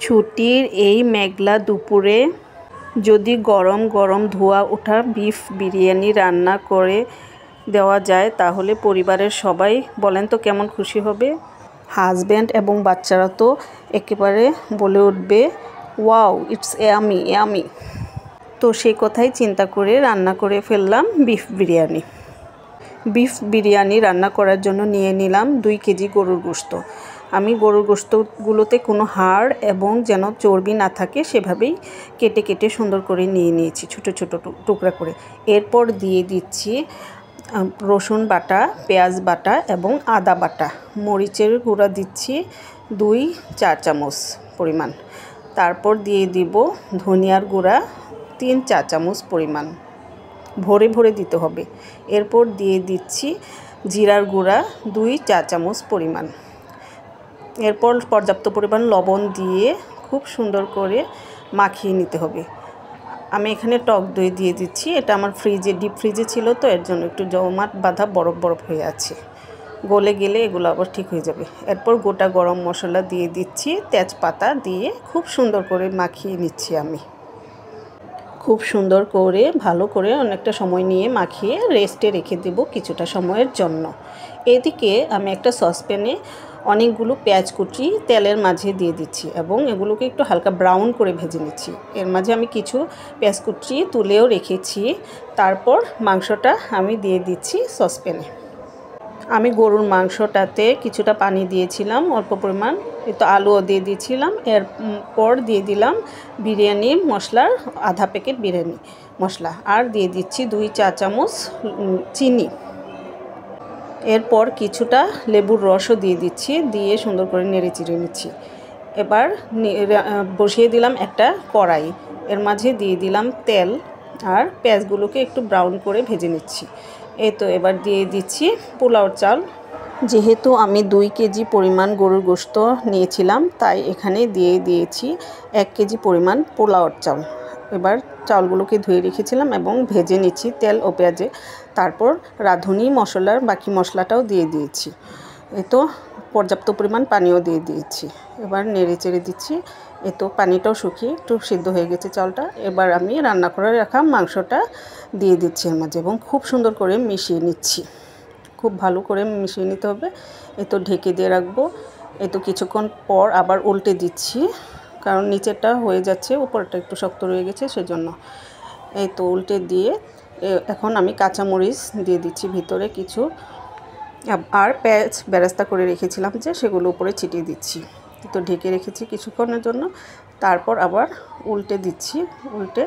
ছুটির এই মেঘলা দুপুরে যদি গরম গরম ধোয়া ওঠা বিফ বিরিয়ানি রান্না করে দেওয়া যায় তাহলে পরিবারের সবাই বলেন তো কেমন খুশি হবে। হাজব্যান্ড এবং বাচ্চারা তো একেবারে বলে উঠবে, ওয়াও, ইটস ইয়ামি ইয়ামি। তো সেই কথাই চিন্তা করে রান্না করে ফেললাম বিফ বিরিয়ানি। বিফ বিরিয়ানি রান্না করার জন্য নিয়ে নিলাম 2 কেজি গরুর গোশত। আমি গরুর গোশতগুলোতে কোনো হাড় এবং যেন চর্বি না থাকে সেভাবেই কেটে কেটে সুন্দর করে নিয়ে নিয়েছি ছোটো ছোটো টুকরা করে। এরপর দিয়ে দিচ্ছি রসুন বাটা, পেঁয়াজ বাটা এবং আদা বাটা। মরিচের গুঁড়া দিচ্ছি 2 চা চামচ পরিমাণ। তারপর দিয়ে দিব ধনিয়ার গুঁড়া 3 চা চামচ পরিমাণ, ভরে ভরে দিতে হবে। এরপর দিয়ে দিচ্ছি জিরার গুঁড়া 2 চা চামচ পরিমাণ। এরপর পর্যাপ্ত পরিমাণ লবণ দিয়ে খুব সুন্দর করে মাখিয়ে নিতে হবে। আমি এখানে টক দই দিয়ে দিচ্ছি, এটা আমার ডিপ ফ্রিজে ছিল তো এর জন্য একটু জমাট বাঁধা বরফ বরফ হয়ে আছে, গলে গেলে এগুলো আবার ঠিক হয়ে যাবে। এরপর গোটা গরম মশলা দিয়ে দিচ্ছি, তেজপাতা দিয়ে খুব সুন্দর করে মাখিয়ে নিচ্ছি। আমি খুব সুন্দর করে ভালো করে অনেকটা সময় নিয়ে মাখিয়ে রেস্টে রেখে দেব কিছুটা সময়ের জন্য। এদিকে আমি একটা সসপ্যানে অনেকগুলো পেঁয়াজ কুচি তেলের মাঝে দিয়ে দিচ্ছি এবং এগুলোকে একটু হালকা ব্রাউন করে ভেজে নিচ্ছি। এর মাঝে আমি কিছু পেঁয়াজ কুচি তুলেও রেখেছি। তারপর মাংসটা আমি দিয়ে দিচ্ছি সসপ্যানে। আমি গরুর মাংসটাতে কিছুটা পানি দিয়েছিলাম অল্প পরিমাণ, একটু আলুও দিয়ে দিয়েছিলাম। এরপর দিয়ে দিলাম বিরিয়ানি মশলার আধা প্যাকেট বিরিয়ানি মশলা, আর দিয়ে দিচ্ছি 2 চা চামচ চিনি। এরপর কিছুটা লেবুর রসও দিয়ে দিচ্ছি, দিয়ে সুন্দর করে নেড়ে চিড়ে নিচ্ছি। এবার বসিয়ে দিলাম একটা কড়াই, এর মাঝে দিয়ে দিলাম তেল আর পেঁয়াজগুলোকে একটু ব্রাউন করে ভেজে নিচ্ছি। এই তো এবার দিয়ে দিচ্ছি পোলাওর চাল। যেহেতু আমি 2 কেজি পরিমাণ গরুর গোশত নিয়েছিলাম তাই এখানে দিয়ে দিয়েছি 1 কেজি পরিমাণ পোলাওর চাল। এবার চালগুলোকে ধুয়ে রেখেছিলাম এবং ভেজে নিচ্ছি তেল ও পেঁয়াজে। তারপর রাঁধুনি মশলার বাকি মশলাটাও দিয়ে দিয়েছি। এই তো পর্যাপ্ত পরিমাণ পানিও দিয়ে দিয়েছি। এবার নেড়ে চেড়ে দিচ্ছি। এই তো পানিটাও শুকিয়ে একটু সিদ্ধ হয়ে গেছে চালটা। এবার আমি রান্না করে রাখা মাংসটা দিয়ে দিচ্ছি এর মাঝে এবং খুব সুন্দর করে মিশিয়ে নিচ্ছি। খুব ভালো করে মিশিয়ে নিতে হবে। এই তো ঢেকে দিয়ে রাখবো। এই তো কিছুক্ষণ পর আবার উল্টে দিচ্ছি, কারণ নিচেরটা হয়ে যাচ্ছে, উপরটা একটু শক্ত রয়ে গেছে সেজন্য। এই তো উল্টে দিয়ে এখন আমি কাঁচামরিচ দিয়ে দিচ্ছি ভিতরে কিছু, আর পেঁয়াজ বেরেস্তা করে রেখেছিলাম যে সেগুলো উপরে ছিটিয়ে দিচ্ছি। তো ঢেকে রেখেছি কিছুক্ষণের জন্য। তারপর আবার উল্টে দিচ্ছি। উল্টে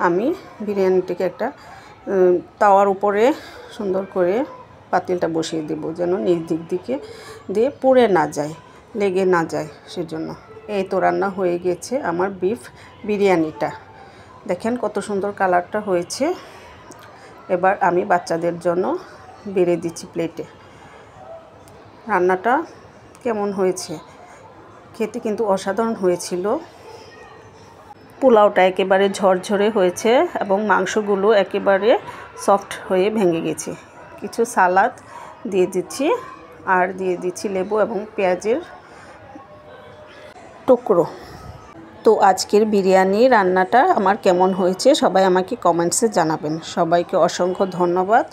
আমি বিরিয়ানিটিকে একটা তাওয়ার উপরে সুন্দর করে পাতিলটা বসিয়ে দেব, যেন নিচ দিক দিকে দিয়ে পুড়ে না যায়, লেগে না যায় সেজন্য। এই তো রান্না হয়ে গেছে আমার বিফ বিরিয়ানিটা। দেখেন কত সুন্দর কালারটা হয়েছে। এবার আমি বাচ্চাদের জন্য বেড়ে দিচ্ছি প্লেটে। রান্নাটা কেমন হয়েছে, খেতে কিন্তু অসাধারণ হয়েছিল। পোলাওটা একেবারে ঝরঝরে হয়েছে এবং মাংসগুলো একেবারে সফট হয়ে ভেঙে গেছে। কিছু সালাদ দিয়ে দিচ্ছি আর দিয়ে দিচ্ছি লেবু এবং পেঁয়াজের টুকরো। তো আজকের বিরিয়ানি রান্নাটা আমার কেমন হয়েছে সবাই আমাকে কমেন্টসে জানাবেন। সবাইকে অসংখ্য ধন্যবাদ।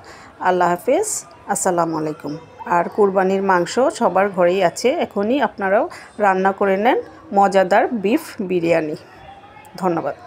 আল্লাহ হাফেজ, আসসালামু আলাইকুম। আর কুরবানির মাংস সবার ঘরেই আছে, এখনই আপনারাও রান্না করে নেন মজাদার বিফ বিরিয়ানি। ধন্যবাদ।